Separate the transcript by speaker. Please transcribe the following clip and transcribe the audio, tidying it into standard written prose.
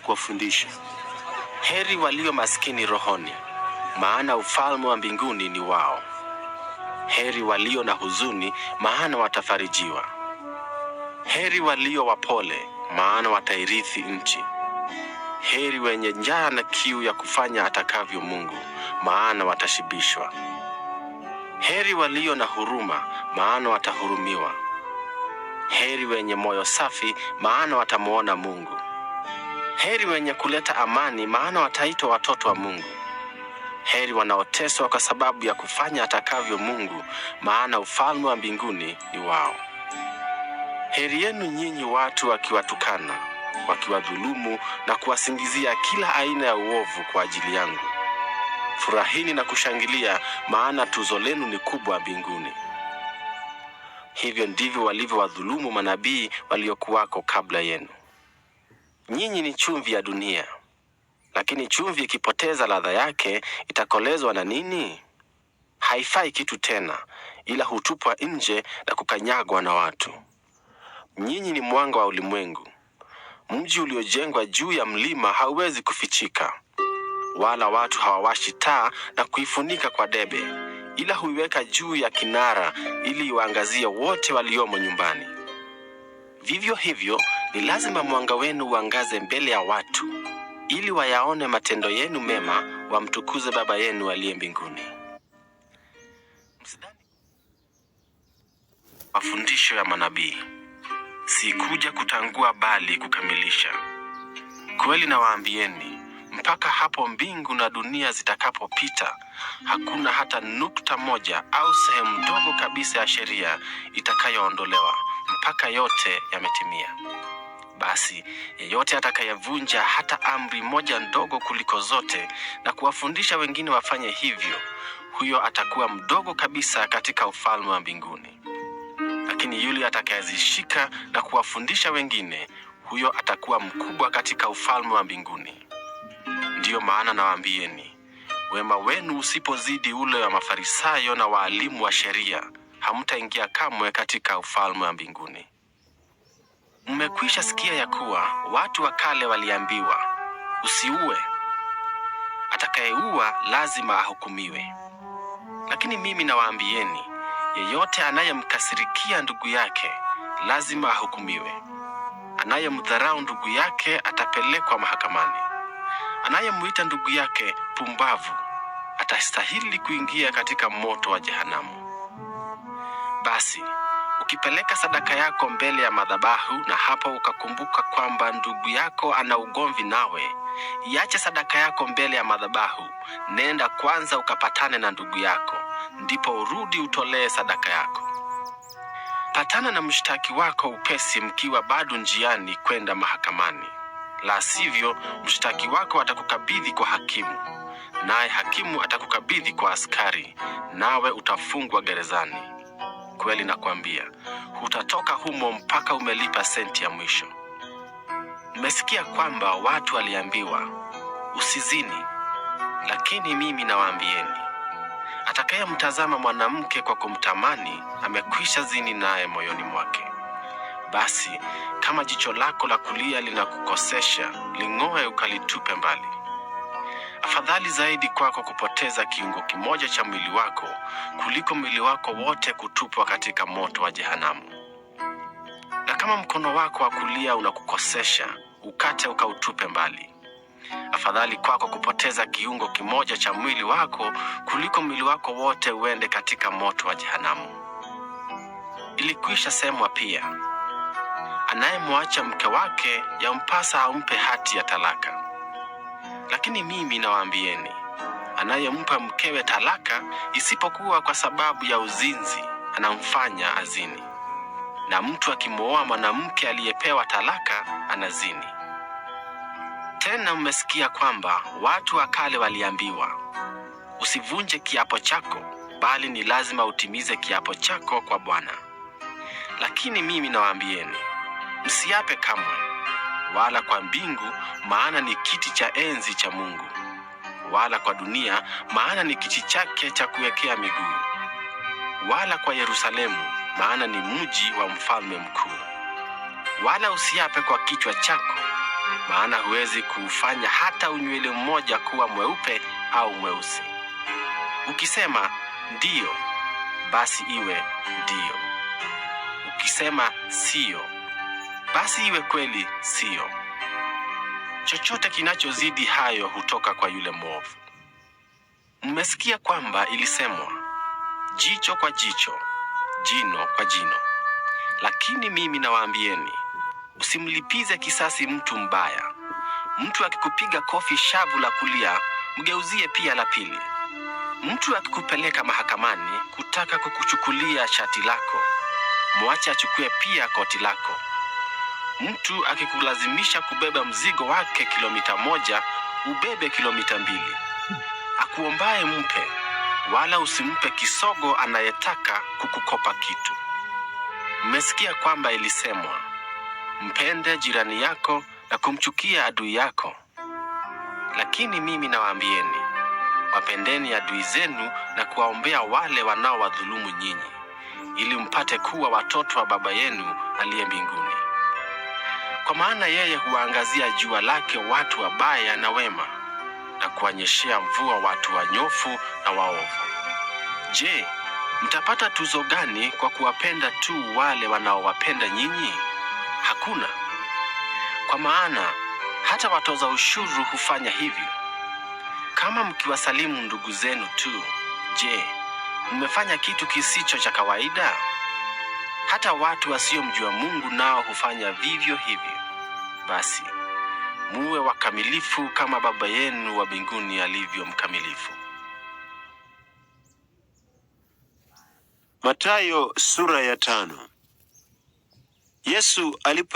Speaker 1: kuwafundisha. Heri walio maskini rohoni, maana ufalme wa mbinguni ni wao. Heri walio na huzuni, maana watafarijiwa. Heri walio wapole, maana watairithi nchi. Heri wenye njaa na kiu ya kufanya atakavyo Mungu, maana watashibishwa. Heri walio na huruma, maana watahurumiwa. Heri wenye moyo safi, maana watamuona Mungu. Heri wenye kuleta amani, maana wataitwa watoto wa Mungu. Heri wanaoteswa kwa sababu ya kufanya atakavyo Mungu, maana ufalme wa mbinguni ni wao. Heri yenu nyinyi watu wakiwatukana, wakiwadhulumu na kuwasingizia kila aina ya uovu kwa ajili yangu. Furahini na kushangilia, maana tuzo lenu ni kubwa mbinguni. Hivyo ndivyo walivyowadhulumu manabii waliokuwako kabla yenu. Nyinyi ni chumvi ya dunia. Lakini chumvi ikipoteza ladha yake, itakolezwa na nini? Haifai kitu tena, ila hutupwa nje na kukanyagwa na watu. Nyinyi ni mwanga wa ulimwengu. Mji uliojengwa juu ya mlima hauwezi kufichika, wala watu hawawashi taa na kuifunika kwa debe, ila huiweka juu ya kinara ili iwaangazie wote waliomo nyumbani. Vivyo hivyo, ni lazima mwanga wenu uangaze mbele ya watu, ili wayaone matendo yenu mema, wamtukuze Baba yenu aliye mbinguni. Mafundisho ya manabii. Sikuja kutangua bali kukamilisha. Kweli nawaambieni, mpaka hapo mbingu na dunia zitakapopita, hakuna hata nukta moja au sehemu ndogo kabisa ya sheria itakayoondolewa, mpaka yote yametimia. Basi yeyote atakayevunja hata amri moja ndogo kuliko zote na kuwafundisha wengine wafanye hivyo, huyo atakuwa mdogo kabisa katika ufalme wa mbinguni. Lakini yule atakayezishika na kuwafundisha wengine, huyo atakuwa mkubwa katika ufalme wa mbinguni. Ndiyo maana nawaambieni, wema wenu usipozidi ule wa Mafarisayo na waalimu wa sheria, hamtaingia kamwe katika ufalme wa mbinguni. Mmekwisha sikia ya kuwa watu wa kale waliambiwa, usiue. Atakayeua lazima ahukumiwe. Lakini mimi nawaambieni, yeyote anayemkasirikia ndugu yake lazima ahukumiwe. Anayemdharau ndugu yake atapelekwa mahakamani. Anayemuita ndugu yake pumbavu atastahili kuingia katika moto wa jehanamu. Basi ukipeleka sadaka yako mbele ya madhabahu na hapo ukakumbuka kwamba ndugu yako ana ugomvi nawe, iache sadaka yako mbele ya madhabahu, nenda kwanza ukapatane na ndugu yako, ndipo urudi utolee sadaka yako. Patana na mshtaki wako upesi mkiwa bado njiani kwenda mahakamani. La sivyo, mshtaki wako atakukabidhi kwa hakimu, naye hakimu atakukabidhi kwa askari, nawe utafungwa gerezani. Kweli nakwambia, hutatoka humo mpaka umelipa senti ya mwisho. Mmesikia kwamba watu waliambiwa, usizini. Lakini mimi nawaambieni, atakayemtazama mwanamke kwa kumtamani amekwisha zini naye moyoni mwake. Basi kama jicho lako la kulia linakukosesha, ling'oe ukalitupe mbali. Afadhali zaidi kwako kupoteza kiungo kimoja cha mwili wako, kuliko mwili wako wote kutupwa katika moto wa jehanamu. Na kama mkono wako wa kulia unakukosesha, ukate ukautupe mbali. Afadhali kwako kupoteza kiungo kimoja cha mwili wako, kuliko mwili wako wote uende katika moto wa jehanamu. Ilikwisha semwa pia, anayemwacha mke wake yampasa ampe hati ya talaka. Lakini mimi nawaambieni, anayempa mkewe talaka, isipokuwa kwa sababu ya uzinzi, anamfanya azini. Na mtu akimwoa mwanamke aliyepewa talaka, anazini. Tena mmesikia kwamba watu wa kale waliambiwa, usivunje kiapo chako, bali ni lazima utimize kiapo chako kwa Bwana. Lakini mimi nawaambieni, msiape kamwe, wala kwa mbingu, maana ni kiti cha enzi cha Mungu, wala kwa dunia, maana ni kiti chake cha kuwekea miguu, wala kwa Yerusalemu, maana ni mji wa mfalme mkuu. Wala usiape kwa kichwa chako, maana huwezi kuufanya hata unywele mmoja kuwa mweupe au mweusi. Ukisema ndiyo, basi iwe ndiyo. Ukisema siyo, basi iwe kweli siyo. Chochote kinachozidi hayo hutoka kwa yule mwovu. Mmesikia kwamba ilisemwa, jicho kwa jicho, jino kwa jino. Lakini mimi nawaambieni, usimlipize kisasi mtu mbaya. Mtu akikupiga kofi shavu la kulia, mgeuzie pia la pili. Mtu akikupeleka mahakamani kutaka kukuchukulia shati lako, mwache achukue pia koti lako. Mtu akikulazimisha kubeba mzigo wake kilomita 1, ubebe kilomita 2. Akuombaye mpe, wala usimpe kisogo anayetaka kukukopa kitu. Mmesikia kwamba ilisemwa, mpende jirani yako na kumchukia adui yako. Lakini mimi nawaambieni, wapendeni adui zenu na kuwaombea wale wanaowadhulumu nyinyi, ili mpate kuwa watoto wa Baba yenu aliye mbinguni. Kwa maana yeye huwaangazia jua lake watu wabaya na wema, na kuwanyeshea mvua watu wanyofu na waovu. Je, mtapata tuzo gani kwa kuwapenda tu wale wanaowapenda nyinyi? Hakuna. Kwa maana hata watoza ushuru hufanya hivyo. Kama mkiwasalimu ndugu zenu tu, je, mmefanya kitu kisicho cha kawaida? Hata watu wasiomjua Mungu nao hufanya vivyo hivyo. Basi muwe wakamilifu kama Baba yenu wa mbinguni alivyo mkamilifu.
Speaker 2: Mathayo sura ya 5. Yesu alipo